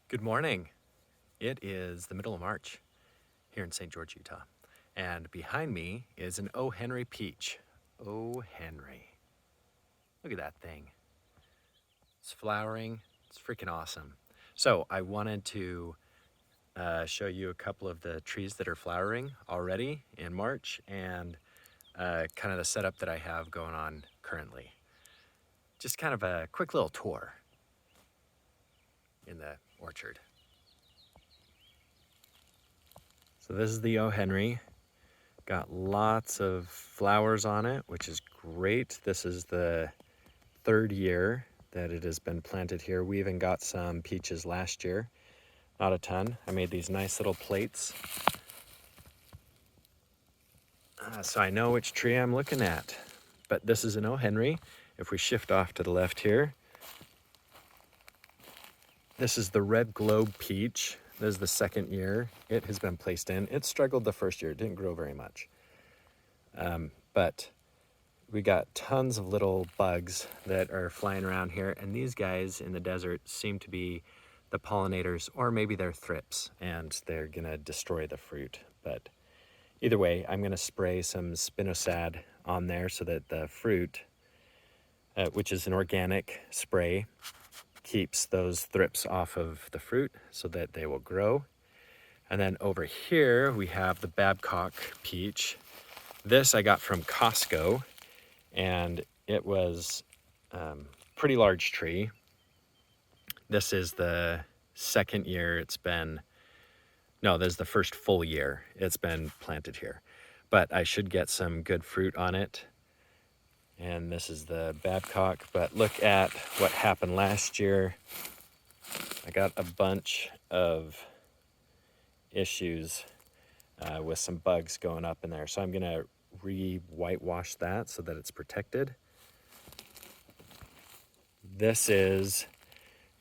Good morning. It is the middle of March here in St. George, Utah. And behind me is an O. Henry peach. O. Henry. Look at that thing. It's flowering. It's freaking awesome. So I wanted to show you a couple of the trees that are flowering already in March and kind of the setup that I have going on currently. Just kind of a quick little tour in the orchard. So this is the O. Henry. Got lots of flowers on it, which is great. This is the third year that it has been planted here. We even got some peaches last year. Not a ton. I made these nice little plates. So I know which tree I'm looking at. But this is an O. Henry. If we shift off to the left here, this is the red globe peach. This is the second year it has been placed in. It struggled the first year. It didn't grow very much. But we got tons of little bugs that are flying around here. And these guys in the desert seem to be the pollinators, or maybe they're thrips, and they're going to destroy the fruit. But either way, I'm going to spray some spinosad on there so that the fruit, which is an organic spray, keeps those thrips off of the fruit so that they will grow. And then over here we have the Babcock Peach. This I got from Costco, and it was a pretty large tree. This is the second year it's been, no, this is the first full year it's been planted here. But I should get some good fruit on it. And this is the Babcock, but look at what happened last year. I got a bunch of issues with some bugs going up in there. So I'm gonna re-whitewash that so that it's protected. This is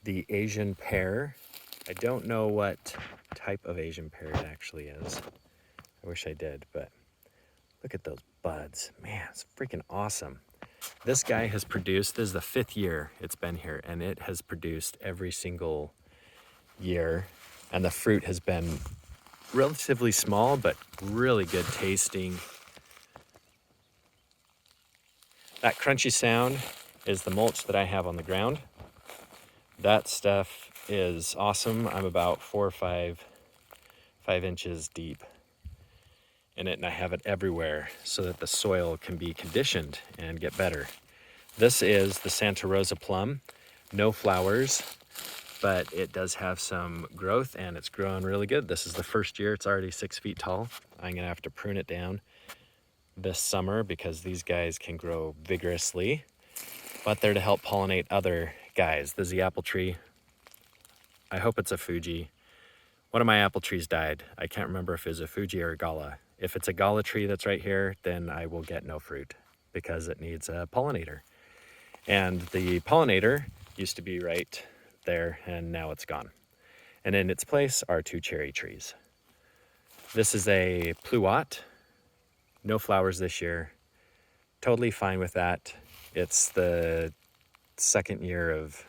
the Asian pear. I don't know what type of Asian pear it actually is. I wish I did, but look at those buds. Man, it's freaking awesome. This guy has produced, this is the 5th year it's been here, and it has produced every single year. And the fruit has been relatively small, but really good tasting. That crunchy sound is the mulch that I have on the ground. That stuff is awesome. I'm about 4 or 5 inches deep in it, and I have it everywhere so that the soil can be conditioned and get better. This is the Santa Rosa Plum. No flowers, but it does have some growth and it's growing really good. This is the first year. It's already 6 feet tall. I'm gonna have to prune it down this summer because these guys can grow vigorously, but they're to help pollinate other guys. This is the apple tree. I hope it's a Fuji. One of my apple trees died. I can't remember if it was a Fuji or a Gala. If it's a Gala tree that's right here, then I will get no fruit because it needs a pollinator. And the pollinator used to be right there, and now it's gone. And in its place are 2 cherry trees. This is a Pluot. No flowers this year. Totally fine with that. It's the second year of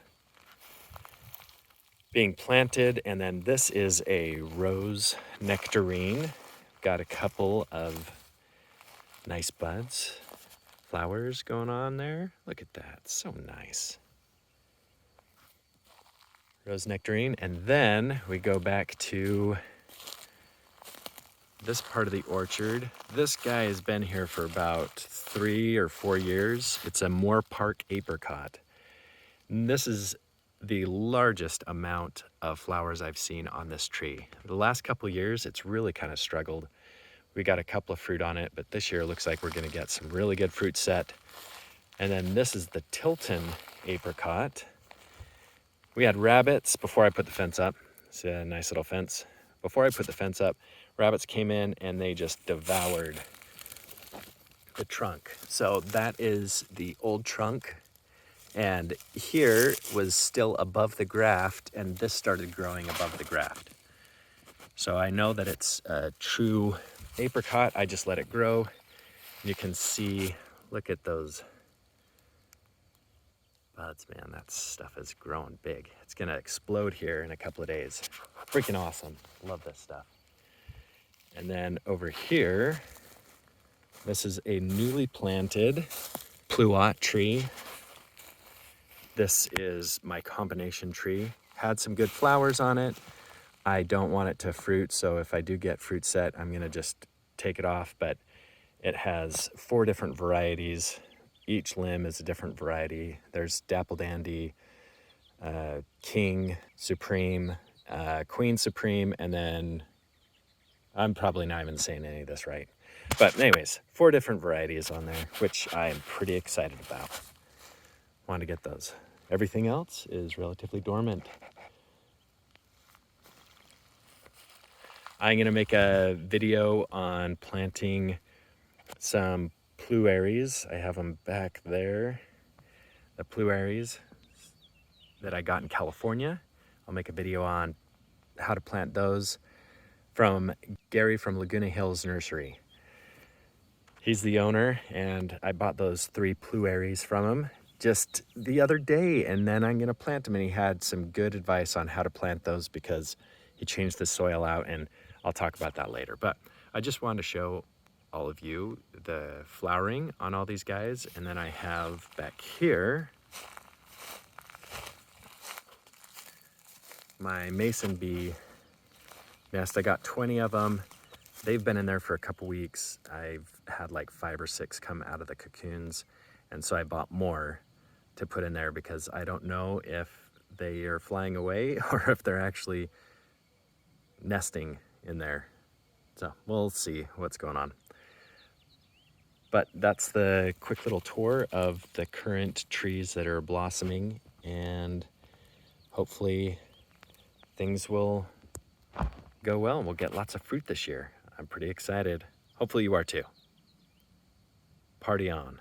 being planted. And then this is a rose nectarine. Got a couple of nice buds, flowers going on there. Look at that, so nice. Rose nectarine. And then we go back to this part of the orchard. This guy has been here for about 3 or 4 years. It's a Moore Park apricot. And this is the largest amount of flowers I've seen on this tree. The last couple years, it's really kind of struggled. We got a couple of fruit on it, but this year it looks like we're gonna get some really good fruit set. And then this is the Tilton apricot. We had rabbits before I put the fence up. It's a nice little fence. Before I put the fence up, rabbits came in and they just devoured the trunk. So that is the old trunk. And here was still above the graft, and this started growing above the graft. So I know that it's a true apricot. I just let it grow. You can see, look at those buds, man. That stuff is growing big. It's gonna explode here in a couple of days. Freaking awesome. Love this stuff. And then over here, this is a newly planted Pluot tree. This is my combination tree. Had some good flowers on it. I don't want it to fruit, so if I do get fruit set, I'm gonna just take it off, but it has 4 different varieties. Each limb is a different variety. There's Dapple Dandy, King Supreme, Queen Supreme, and then I'm probably not even saying any of this right. But anyways, 4 different varieties on there, which I'm pretty excited about. Want to get those. Everything else is relatively dormant. I'm gonna make a video on planting some Pluaries. I have them back there. The Pluaries that I got in California. I'll make a video on how to plant those from Gary from Laguna Hills Nursery. He's the owner, and I bought those 3 Pluaries from him just the other day, and then I'm gonna plant them, and he had some good advice on how to plant those because he changed the soil out, and I'll talk about that later. But I just wanted to show all of you the flowering on all these guys, and then I have back here my mason bee nest. I got 20 of them. They've been in there for a couple weeks. I've had like 5 or 6 come out of the cocoons, and so I bought more to put in there because I don't know if they are flying away or if they're actually nesting in there. So we'll see what's going on. But that's the quick little tour of the current trees that are blossoming, and hopefully things will go well and we'll get lots of fruit this year. I'm pretty excited. Hopefully you are too. Party on.